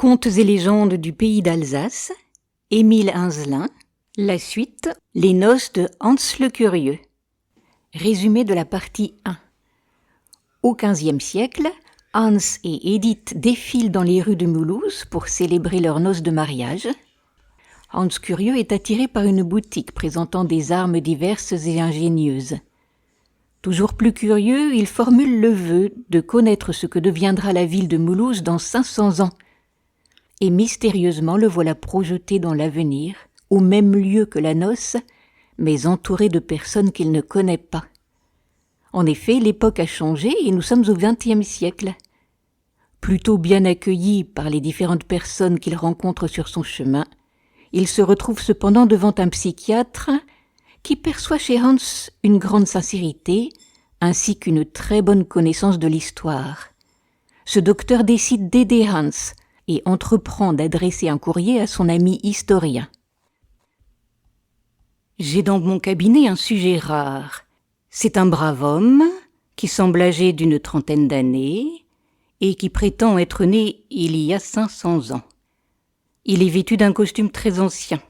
Contes et légendes du pays d'Alsace, Émile Hinzelin. La suite, les noces de Hans le Curieux. Résumé de la partie 1. Au XVe siècle, Hans et Edith défilent dans les rues de Mulhouse pour célébrer leurs noces de mariage. Hans Curieux est attiré par une boutique présentant des armes diverses et ingénieuses. Toujours plus curieux, il formule le vœu de connaître ce que deviendra la ville de Mulhouse dans 500 ans. Et mystérieusement le voilà projeté dans l'avenir, au même lieu que la noce, mais entouré de personnes qu'il ne connaît pas. En effet, l'époque a changé et nous sommes au XXe siècle. Plutôt bien accueilli par les différentes personnes qu'il rencontre sur son chemin, il se retrouve cependant devant un psychiatre qui perçoit chez Hans une grande sincérité ainsi qu'une très bonne connaissance de l'histoire. Ce docteur décide d'aider Hans et entreprend d'adresser un courrier à son ami historien. J'ai dans mon cabinet un sujet rare. C'est un brave homme qui semble âgé d'une trentaine d'années et qui prétend être né il y a 500 ans. Il est vêtu d'un costume très ancien.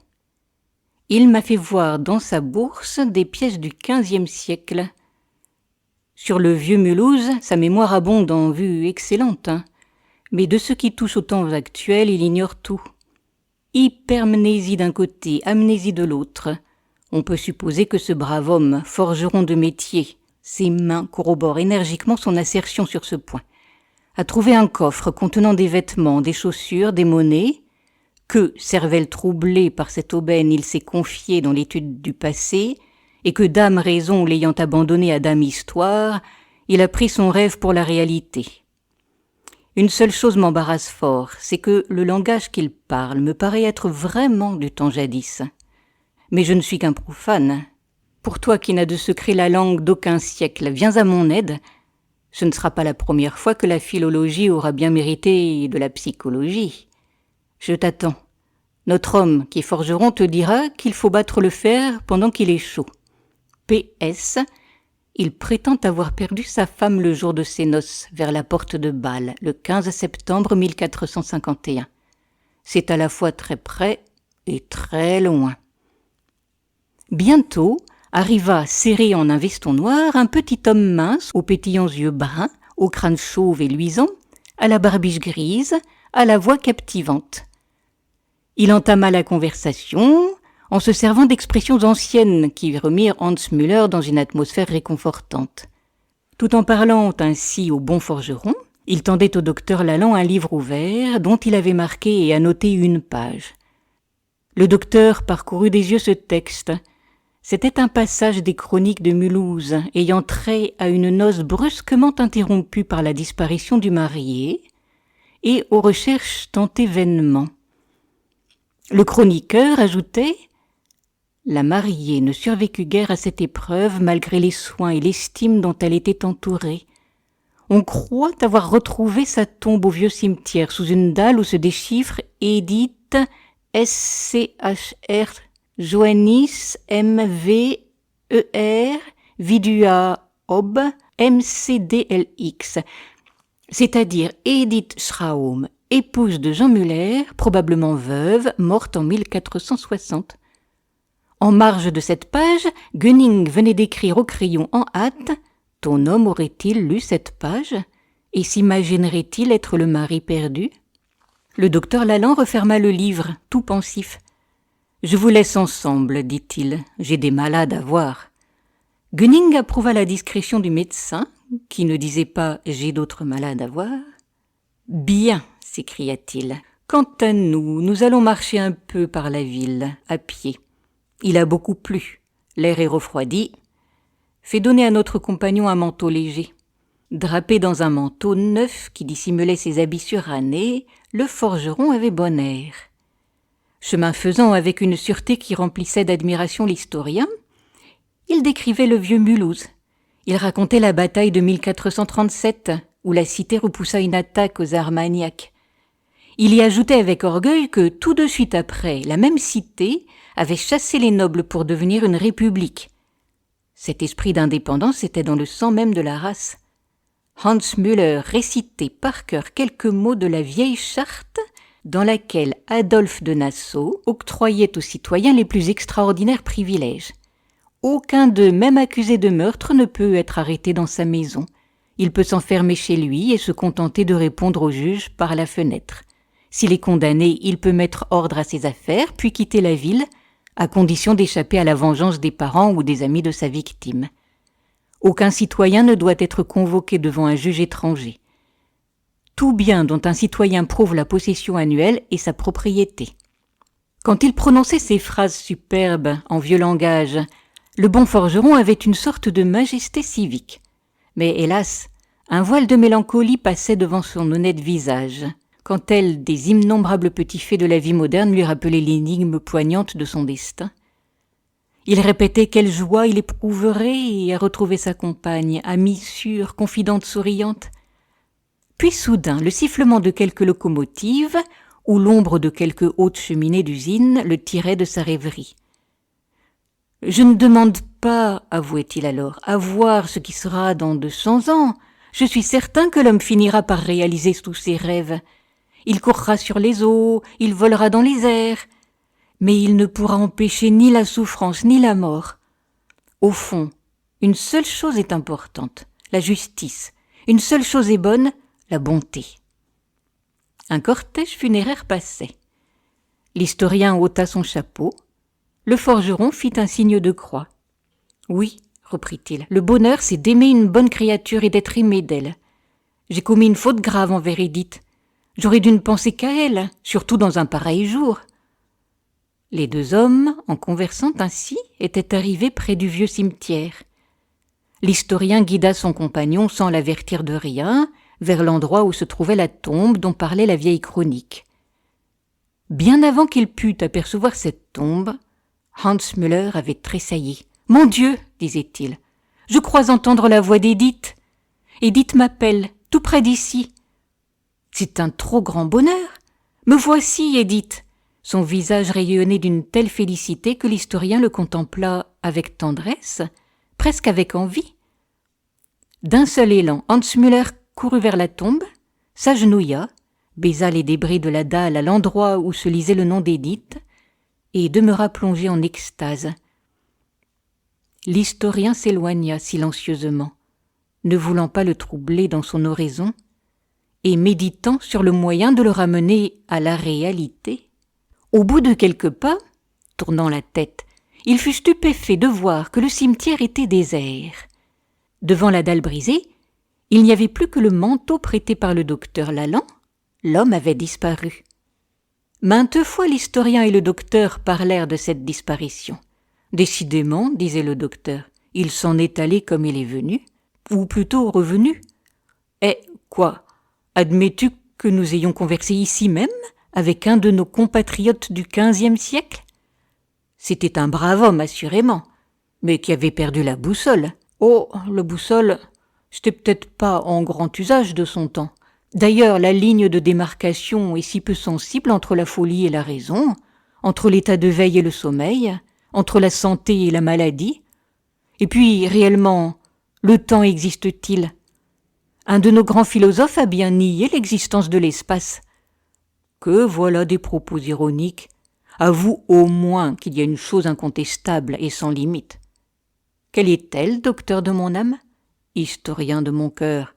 Il m'a fait voir dans sa bourse des pièces du XVe siècle. Sur le vieux Mulhouse, sa mémoire abonde en vues excellentes, mais de ce qui touche aux temps actuels, il ignore tout. Hypermnésie d'un côté, amnésie de l'autre. On peut supposer que ce brave homme, forgeron de métier, ses mains corroborent énergiquement son assertion sur ce point, a trouvé un coffre contenant des vêtements, des chaussures, des monnaies, que, cervelle troublée par cette aubaine, il s'est confié dans l'étude du passé, et que dame raison l'ayant abandonné à dame histoire, il a pris son rêve pour la réalité. Une seule chose m'embarrasse fort, c'est que le langage qu'il parle me paraît être vraiment du temps jadis. Mais je ne suis qu'un profane. Pour toi qui n'as de secret la langue d'aucun siècle, viens à mon aide. Ce ne sera pas la première fois que la philologie aura bien mérité de la psychologie. Je t'attends. Notre homme qui est forgeron te dira qu'il faut battre le fer pendant qu'il est chaud. P.S. Il prétend avoir perdu sa femme le jour de ses noces, vers la porte de Bâle, le 15 septembre 1451. C'est à la fois très près et très loin. Bientôt arriva, serré en un veston noir, un petit homme mince, aux pétillants yeux bruns, au crâne chauve et luisant, à la barbiche grise, à la voix captivante. Il entama la conversation en se servant d'expressions anciennes qui remirent Hans Müller dans une atmosphère réconfortante. Tout en parlant ainsi au bon forgeron, il tendait au docteur Lalande un livre ouvert dont il avait marqué et annoté une page. Le docteur parcourut des yeux ce texte. C'était un passage des chroniques de Mulhouse ayant trait à une noce brusquement interrompue par la disparition du marié et aux recherches tentées vainement. Le chroniqueur ajoutait « La mariée ne survécut guère à cette épreuve malgré les soins et l'estime dont elle était entourée. On croit avoir retrouvé sa tombe au vieux cimetière sous une dalle où se déchiffre Edith S.C.H.R. Joannis M.V.E.R. Vidua Ob M.C.D.L.X. c'est-à-dire Edith Schraum, épouse de Jean Müller, probablement veuve, morte en 1460. En marge de cette page, Gunning venait d'écrire au crayon en hâte « Ton homme aurait-il lu cette page et s'imaginerait-il être le mari perdu ?» Le docteur Lalande referma le livre, tout pensif. « Je vous laisse ensemble, dit-il, j'ai des malades à voir. » Gunning approuva la discrétion du médecin, qui ne disait pas « j'ai d'autres malades à voir ». « Bien, s'écria-t-il. Quant à nous, nous allons marcher un peu par la ville, à pied. Il a beaucoup plu, l'air est refroidi. Fais donner à notre compagnon un manteau léger. » Drapé dans un manteau neuf qui dissimulait ses habits surannés, le forgeron avait bon air. Chemin faisant avec une sûreté qui remplissait d'admiration l'historien, il décrivait le vieux Mulhouse. Il racontait la bataille de 1437, où la cité repoussa une attaque aux Armagnacs. Il y ajoutait avec orgueil que tout de suite après, la même cité avait chassé les nobles pour devenir une république. Cet esprit d'indépendance était dans le sang même de la race. Hans Müller récitait par cœur quelques mots de la vieille charte dans laquelle Adolphe de Nassau octroyait aux citoyens les plus extraordinaires privilèges. Aucun d'eux, même accusé de meurtre, ne peut être arrêté dans sa maison. Il peut s'enfermer chez lui et se contenter de répondre au juge par la fenêtre. S'il est condamné, il peut mettre ordre à ses affaires, puis quitter la ville, à condition d'échapper à la vengeance des parents ou des amis de sa victime. Aucun citoyen ne doit être convoqué devant un juge étranger. Tout bien dont un citoyen prouve la possession annuelle est sa propriété. Quand il prononçait ces phrases superbes en vieux langage, le bon forgeron avait une sorte de majesté civique. Mais hélas, un voile de mélancolie passait devant son honnête visage, quand elle, des innombrables petits faits de la vie moderne lui rappelait l'énigme poignante de son destin. Il répétait quelle joie il éprouverait à retrouver sa compagne, amie sûre, confidente souriante. Puis soudain, le sifflement de quelques locomotives ou l'ombre de quelque haute cheminée d'usine le tirait de sa rêverie. « Je ne demande pas, avouait-il alors, à voir ce qui sera dans 200 ans. Je suis certain que l'homme finira par réaliser tous ses rêves. Il courra sur les eaux, il volera dans les airs, mais il ne pourra empêcher ni la souffrance ni la mort. Au fond, une seule chose est importante, la justice. Une seule chose est bonne, la bonté. » Un cortège funéraire passait. L'historien ôta son chapeau. Le forgeron fit un signe de croix. « Oui, reprit-il, le bonheur, c'est d'aimer une bonne créature et d'être aimé d'elle. J'ai commis une faute grave envers Édith. J'aurais dû ne penser qu'à elle, surtout dans un pareil jour. » Les deux hommes, en conversant ainsi, étaient arrivés près du vieux cimetière. L'historien guida son compagnon sans l'avertir de rien, vers l'endroit où se trouvait la tombe dont parlait la vieille chronique. Bien avant qu'il pût apercevoir cette tombe, Hans Müller avait tressailli. « Mon Dieu !» disait-il, « je crois entendre la voix d'Édith. Édith m'appelle, tout près d'ici. C'est un trop grand bonheur. Me voici, Édith !» Son visage rayonnait d'une telle félicité que l'historien le contempla avec tendresse, presque avec envie. D'un seul élan, Hans Müller courut vers la tombe, s'agenouilla, baisa les débris de la dalle à l'endroit où se lisait le nom d'Édith, et demeura plongé en extase. L'historien s'éloigna silencieusement, ne voulant pas le troubler dans son oraison, et méditant sur le moyen de le ramener à la réalité. Au bout de quelques pas, tournant la tête, il fut stupéfait de voir que le cimetière était désert. Devant la dalle brisée, il n'y avait plus que le manteau prêté par le docteur Lalande. L'homme avait disparu. Maintes fois l'historien et le docteur parlèrent de cette disparition. « Décidément, disait le docteur, il s'en est allé comme il est venu, ou plutôt revenu. Eh, quoi, admets-tu que nous ayons conversé ici même avec un de nos compatriotes du XVe siècle ? C'était un brave homme, assurément, mais qui avait perdu la boussole. Oh, la boussole, c'était peut-être pas en grand usage de son temps. D'ailleurs, la ligne de démarcation est si peu sensible entre la folie et la raison, entre l'état de veille et le sommeil, entre la santé et la maladie. Et puis, réellement, le temps existe-t-il ? Un de nos grands philosophes a bien nié l'existence de l'espace. Que voilà des propos ironiques. Avoue au moins qu'il y a une chose incontestable et sans limite. Quelle est-elle, docteur de mon âme ? Historien de mon cœur,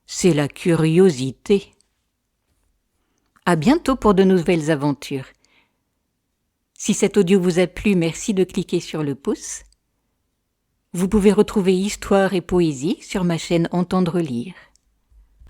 c'est la curiosité. À bientôt pour de nouvelles aventures. Si cet audio vous a plu, merci de cliquer sur le pouce. Vous pouvez retrouver Histoire et Poésie sur ma chaîne Entendre lire.